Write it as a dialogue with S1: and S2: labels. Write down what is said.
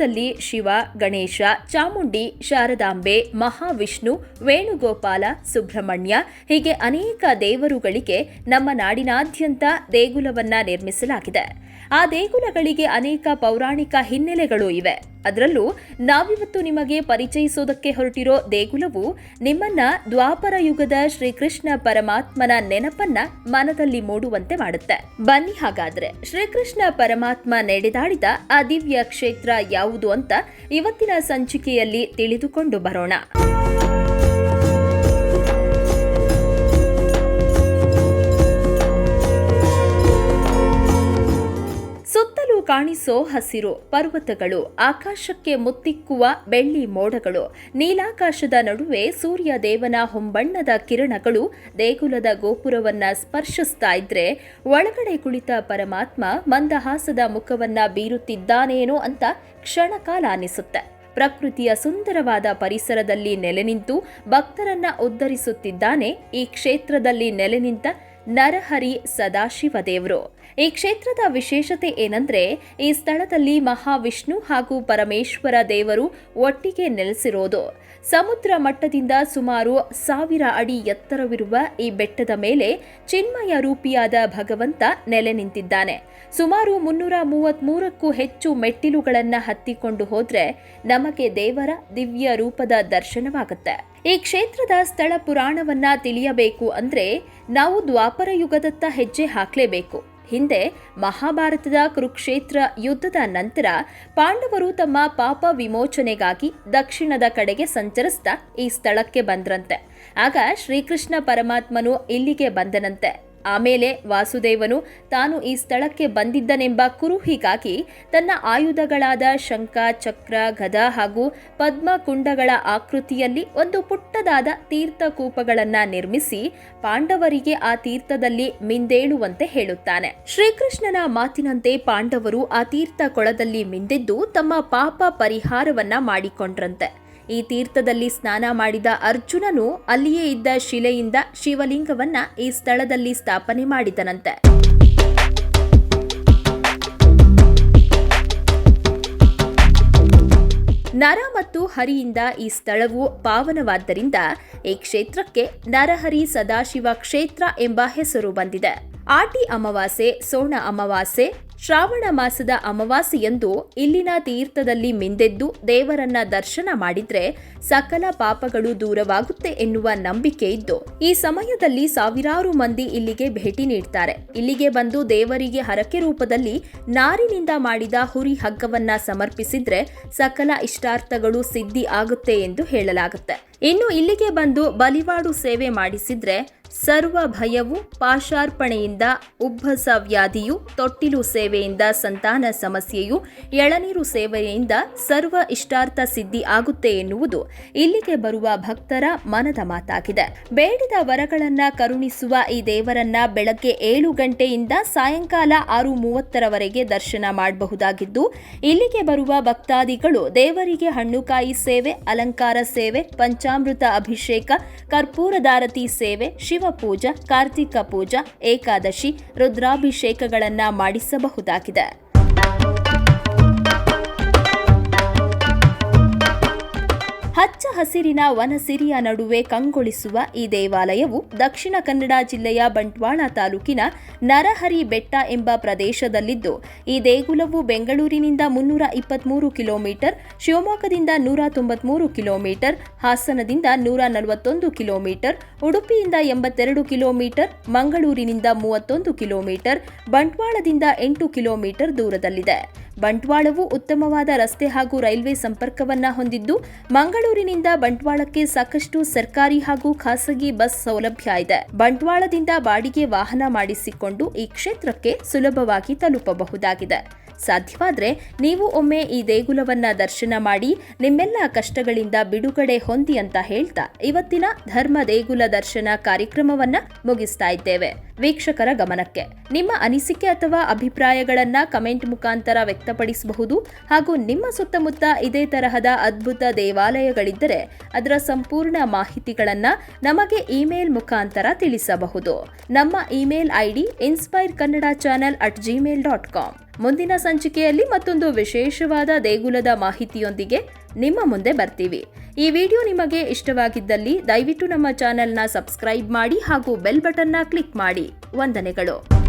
S1: ಕ್ಷೇತ್ರದಲ್ಲಿ ಶಿವ, ಗಣೇಶ, ಚಾಮುಂಡಿ, ಶಾರದಾಂಬೆ, ಮಹಾವಿಷ್ಣು, ವೇಣುಗೋಪಾಲ, ಸುಬ್ರಹ್ಮಣ್ಯ ಹೀಗೆ ಅನೇಕ ದೇವರುಗಳಿಗೆ ನಮ್ಮ ನಾಡಿನಾದ್ಯಂತ ದೇಗುಲವನ್ನ ನಿರ್ಮಿಸಲಾಗಿದೆ. ಆ ದೇಗುಲಗಳಿಗೆ ಅನೇಕ ಪೌರಾಣಿಕ ಹಿನ್ನೆಲೆಗಳು ಇವೆ. ಅದರಲ್ಲೂ ನಾವಿವತ್ತು ನಿಮಗೆ ಪರಿಚಯಿಸೋದಕ್ಕೆ ಹೊರಟಿರೋ ದೇಗುಲವು ನಿಮ್ಮನ್ನ ದ್ವಾಪರ ಯುಗದ ಶ್ರೀಕೃಷ್ಣ ಪರಮಾತ್ಮನ ನೆನಪನ್ನ ಮನದಲ್ಲಿ ಮೂಡುವಂತೆ ಮಾಡುತ್ತೆ. ಬನ್ನಿ ಹಾಗಾದ್ರೆ ಶ್ರೀಕೃಷ್ಣ ಪರಮಾತ್ಮ ನಡೆದಾಡಿದ ಆ ದಿವ್ಯ ಕ್ಷೇತ್ರ ಯಾವುದು ಅಂತ ಇವತ್ತಿನ ಸಂಚಿಕೆಯಲ್ಲಿ ತಿಳಿದುಕೊಂಡು ಬರೋಣ. ಸುತ್ತಲೂ ಕಾಣಿಸೋ ಹಸಿರು ಪರ್ವತಗಳು, ಆಕಾಶಕ್ಕೆ ಮುತ್ತಿಕ್ಕುವ ಬೆಳ್ಳಿ ಮೋಡಗಳು, ನೀಲಾಕಾಶದ ನಡುವೆ ಸೂರ್ಯ ದೇವನ ಹೊಂಬಣ್ಣದ ಕಿರಣಗಳು ದೇಗುಲದ ಗೋಪುರವನ್ನ ಸ್ಪರ್ಶಿಸ್ತಾ ಇದ್ರೆ ಒಳಗಡೆ ಕುಳಿತ ಪರಮಾತ್ಮ ಮಂದಹಾಸದ ಮುಖವನ್ನ ಬೀರುತ್ತಿದ್ದಾನೇನೋ ಅಂತ ಕ್ಷಣಕಾಲ ಅನಿಸುತ್ತೆ. ಪ್ರಕೃತಿಯ ಸುಂದರವಾದ ಪರಿಸರದಲ್ಲಿ ನೆಲೆ ನಿಂತು ಭಕ್ತರನ್ನ ಉದ್ಧರಿಸುತ್ತಿದ್ದಾನೆ ಈ ಕ್ಷೇತ್ರದಲ್ಲಿ ನೆಲೆ ನಿಂತ ನರಹರಿ ಸದಾಶಿವ ದೇವರು. ಈ ಕ್ಷೇತ್ರದ ವಿಶೇಷತೆ ಏನಂದ್ರೆ ಈ ಸ್ಥಳದಲ್ಲಿ ಮಹಾವಿಷ್ಣು ಹಾಗೂ ಪರಮೇಶ್ವರ ದೇವರು ಒಟ್ಟಿಗೆ ನೆಲೆಸಿರೋದು. ಸಮುದ್ರ ಮಟ್ಟದಿಂದ ಸುಮಾರು 1000 ಅಡಿ ಎತ್ತರವಿರುವ ಈ ಬೆಟ್ಟದ ಮೇಲೆ ಚಿನ್ಮಯ ರೂಪಿಯಾದ ಭಗವಂತ ನೆಲೆ ನಿಂತಿದ್ದಾನೆ. ಸುಮಾರು 333ಕ್ಕೂ ಹೆಚ್ಚು ಮೆಟ್ಟಿಲುಗಳನ್ನ ಹತ್ತಿಕೊಂಡು ಹೋದ್ರೆ ನಮಗೆ ದೇವರ ದಿವ್ಯ ರೂಪದ ದರ್ಶನವಾಗುತ್ತೆ. ಈ ಕ್ಷೇತ್ರದ ಸ್ಥಳ ಪುರಾಣವನ್ನ ತಿಳಿಯಬೇಕು ಅಂದ್ರೆ ನಾವು ದ್ವಾಪರ ಯುಗದತ್ತ ಹೆಜ್ಜೆ ಹಾಕಲೇಬೇಕು. ಹಿಂದೆ ಮಹಾಭಾರತದ ಕುರುಕ್ಷೇತ್ರ ಯುದ್ಧದ ನಂತರ ಪಾಂಡವರು ತಮ್ಮ ಪಾಪ ವಿಮೋಚನೆಗಾಗಿ ದಕ್ಷಿಣದ ಕಡೆಗೆ ಸಂಚರಿಸ್ತಾ ಈ ಸ್ಥಳಕ್ಕೆ ಬಂದ್ರಂತೆ. ಆಗ ಶ್ರೀಕೃಷ್ಣ ಪರಮಾತ್ಮನು ಇಲ್ಲಿಗೆ ಬಂದನಂತೆ. ಆಮೇಲೆ ವಾಸುದೇವನು ತಾನು ಈ ಸ್ಥಳಕ್ಕೆ ಬಂದಿದ್ದನೆಂಬ ಕುರುಹಿಗಾಗಿ ತನ್ನ ಆಯುಧಗಳಾದ ಶಂಖ, ಚಕ್ರ, ಗದ ಹಾಗೂ ಪದ್ಮಕುಂಡಗಳ ಆಕೃತಿಯಲ್ಲಿ ಒಂದು ಪುಟ್ಟದಾದ ತೀರ್ಥಕೂಪಗಳನ್ನ ನಿರ್ಮಿಸಿ ಪಾಂಡವರಿಗೆ ಆ ತೀರ್ಥದಲ್ಲಿ ಮಿಂದೇಳುವಂತೆ ಹೇಳುತ್ತಾನೆ. ಶ್ರೀಕೃಷ್ಣನ ಮಾತಿನಂತೆ ಪಾಂಡವರು ಆ ತೀರ್ಥ ಕೊಳದಲ್ಲಿ ಮಿಂದೆದ್ದು ತಮ್ಮ ಪಾಪ ಪರಿಹಾರವನ್ನ ಮಾಡಿಕೊಂಡ್ರಂತೆ. ಈ ತೀರ್ಥದಲ್ಲಿ ಸ್ನಾನ ಮಾಡಿದ ಅರ್ಜುನನು ಅಲ್ಲಿಯೇ ಇದ್ದ ಶಿಲೆಯಿಂದ ಶಿವಲಿಂಗವನ್ನ ಈ ಸ್ಥಳದಲ್ಲಿ ಸ್ಥಾಪನೆ ಮಾಡಿದನಂತೆ. ನರ ಮತ್ತು ಹರಿಯಿಂದ ಈ ಸ್ಥಳವು ಪಾವನವಾದ್ದರಿಂದ ಈ ಕ್ಷೇತ್ರಕ್ಕೆ ನರಹರಿ ಸದಾಶಿವ ಕ್ಷೇತ್ರ ಎಂಬ ಹೆಸರು ಬಂದಿದೆ. ಆಟಿ ಅಮಾವಾಸ್ಯೆ, ಸೋಣ ಅಮಾವಾಸ್ಯೆ, ಶ್ರಾವಣ ಮಾಸದ ಅಮಾವಾಸ್ಯೆಯಂದು ಇಲ್ಲಿನ ತೀರ್ಥದಲ್ಲಿ ಮಿಂದೆದ್ದು ದೇವರನ್ನ ದರ್ಶನ ಮಾಡಿದ್ರೆ ಸಕಲ ಪಾಪಗಳು ದೂರವಾಗುತ್ತೆ ಎನ್ನುವ ನಂಬಿಕೆ ಇದ್ದು ಈ ಸಮಯದಲ್ಲಿ ಸಾವಿರಾರು ಮಂದಿ ಇಲ್ಲಿಗೆ ಭೇಟಿ ನೀಡ್ತಾರೆ. ಇಲ್ಲಿಗೆ ಬಂದು ದೇವರಿಗೆ ಹರಕೆ ರೂಪದಲ್ಲಿ ನಾರಿನಿಂದ ಮಾಡಿದ ಹುರಿ ಹಗ್ಗವನ್ನ ಸಮರ್ಪಿಸಿದ್ರೆ ಸಕಲ ಇಷ್ಟಾರ್ಥಗಳು ಸಿದ್ಧಿ ಆಗುತ್ತೆ ಎಂದು ಹೇಳಲಾಗುತ್ತೆ. ಇನ್ನು ಇಲ್ಲಿಗೆ ಬಂದು ಬಲಿವಾಡು ಸೇವೆ ಮಾಡಿಸಿದ್ರೆ ಸರ್ವ ಭಯವು, ಪಾಶಾರ್ಪಣೆಯಿಂದ ಉಬ್ಬಸ ವ್ಯಾಧಿಯು, ತೊಟ್ಟಿಲು ಸೇವೆಯಿಂದ ಸಂತಾನ ಸಮಸ್ಯೆಯು, ಎಳನೀರು ಸೇವೆಯಿಂದ ಸರ್ವ ಇಷ್ಟಾರ್ಥ ಸಿದ್ಧಿ ಆಗುತ್ತೆ ಎನ್ನುವುದು ಇಲ್ಲಿಗೆ ಬರುವ ಭಕ್ತರ ಮನದ ಮಾತಾಗಿದೆ. ಬೇಡಿದ ವರಗಳನ್ನ ಕರುಣಿಸುವ ಈ ದೇವರನ್ನ ಬೆಳಗ್ಗೆ 7 ಗಂಟೆಯಿಂದ ಸಾಯಂಕಾಲ 6:30ರವರೆಗೆ ದರ್ಶನ ಮಾಡಬಹುದಾಗಿದ್ದು ಇಲ್ಲಿಗೆ ಬರುವ ಭಕ್ತಾದಿಗಳು ದೇವರಿಗೆ ಹಣ್ಣುಕಾಯಿ ಸೇವೆ, ಅಲಂಕಾರ ಸೇವೆ, ಪಂಚಾಮೃತ ಅಭಿಷೇಕ, ಕರ್ಪೂರದಾರತಿ ಸೇವೆ, ಶಿವಪೂಜಾ, ಕಾರ್ತಿಕ ಪೂಜಾ, ಏಕಾದಶಿ, ರುದ್ರಾಭಿಷೇಕಗಳನ್ನ ಮಾಡಿಸಬಹುದಾಗಿದೆ. ಹಚ್ಚ ಹಸಿರಿನ ವನಸಿರಿಯ ನಡುವೆ ಕಂಗೊಳಿಸುವ ಈ ದೇವಾಲಯವು ದಕ್ಷಿಣ ಕನ್ನಡ ಜಿಲ್ಲೆಯ ಬಂಟ್ವಾಳ ತಾಲೂಕಿನ ನರಹರಿ ಬೆಟ್ಟ ಎಂಬ ಪ್ರದೇಶದಲ್ಲಿದ್ದು ಈ ದೇಗುಲವು ಬೆಂಗಳೂರಿನಿಂದ 323 ಕಿಲೋಮೀಟರ್, ಶಿವಮೊಗ್ಗದಿಂದ 193 ಕಿಲೋಮೀಟರ್, ಹಾಸನದಿಂದ 141 ಕಿಲೋಮೀಟರ್, ಉಡುಪಿಯಿಂದ 82 ಕಿಲೋಮೀಟರ್, ಮಂಗಳೂರಿನಿಂದ 31 ಕಿಲೋಮೀಟರ್, ಬಂಟ್ವಾಳದಿಂದ 8 ಕಿಲೋಮೀಟರ್ ದೂರದಲ್ಲಿದೆ. ಬಂಟ್ವಾಳವು ಉತ್ತಮವಾದ ರಸ್ತೆ ಹಾಗೂ ರೈಲ್ವೆ ಸಂಪರ್ಕವನ್ನ ಹೊಂದಿದ್ದು ಮಂಗಳೂರಿನಿಂದ ಬಂಟ್ವಾಳಕ್ಕೆ ಸಾಕಷ್ಟು ಸರ್ಕಾರಿ ಹಾಗೂ ಖಾಸಗಿ ಬಸ್ ಸೌಲಭ್ಯ ಇದೆ. ಬಂಟ್ವಾಳದಿಂದ ಬಾಡಿಗೆ ವಾಹನ ಮಾಡಿಸಿಕೊಂಡು ಈ ಕ್ಷೇತ್ರಕ್ಕೆ ಸುಲಭವಾಗಿ ತಲುಪಬಹುದಾಗಿದೆ. ಸಾಧ್ಯವಾದ್ರೆ ನೀವು ಒಮ್ಮೆ ಈ ದೇಗುಲವನ್ನ ದರ್ಶನ ಮಾಡಿ ನಿಮ್ಮೆಲ್ಲ ಕಷ್ಟಗಳಿಂದ ಬಿಡುಗಡೆ ಹೊಂದಿ ಅಂತ ಹೇಳ್ತಾ ಇವತ್ತಿನ ಧರ್ಮ ದೇಗುಲ ದರ್ಶನ ಕಾರ್ಯಕ್ರಮವನ್ನ ಮುಗಿಸ್ತಾ ಇದ್ದೇವೆ. ವೀಕ್ಷಕರ ಗಮನಕ್ಕೆ, ನಿಮ್ಮ ಅನಿಸಿಕೆ ಅಥವಾ ಅಭಿಪ್ರಾಯಗಳನ್ನು ಕಮೆಂಟ್ ಮುಖಾಂತರ ವ್ಯಕ್ತಪಡಿಸಬಹುದು. ಹಾಗೂ ನಿಮ್ಮ ಸುತ್ತಮುತ್ತ ಇದೇ ತರಹದ ಅದ್ಭುತ ದೇವಾಲಯಗಳಿದ್ದರೆ ಅದರ ಸಂಪೂರ್ಣ ಮಾಹಿತಿಗಳನ್ನು ನಮಗೆ ಇಮೇಲ್ ಮುಖಾಂತರ ತಿಳಿಸಬಹುದು. ನಮ್ಮ ಇಮೇಲ್ ಐಡಿ inspireKannada@gmail.com. ಮುಂದಿನ ಸಂಚಿಕೆಯಲ್ಲಿ ಮತ್ತೊಂದು ವಿಶೇಷವಾದ ದೇಗುಲದ ಮಾಹಿತಿಯೊಂದಿಗೆ ನಿಮ್ಮ ಮುಂದೆ ಬರ್ತೀವಿ. ಈ ವಿಡಿಯೋ ನಿಮಗೆ ಇಷ್ಟವಾಗಿದ್ದಲ್ಲಿ ದಯವಿಟ್ಟು ನಮ್ಮ ಚಾನೆಲ್ನ ಸಬ್ಸ್ಕ್ರೈಬ್ ಮಾಡಿ ಹಾಗೂ ಬೆಲ್ ಬಟನ್ನ ಕ್ಲಿಕ್ ಮಾಡಿ. ವಂದನೆಗಳು.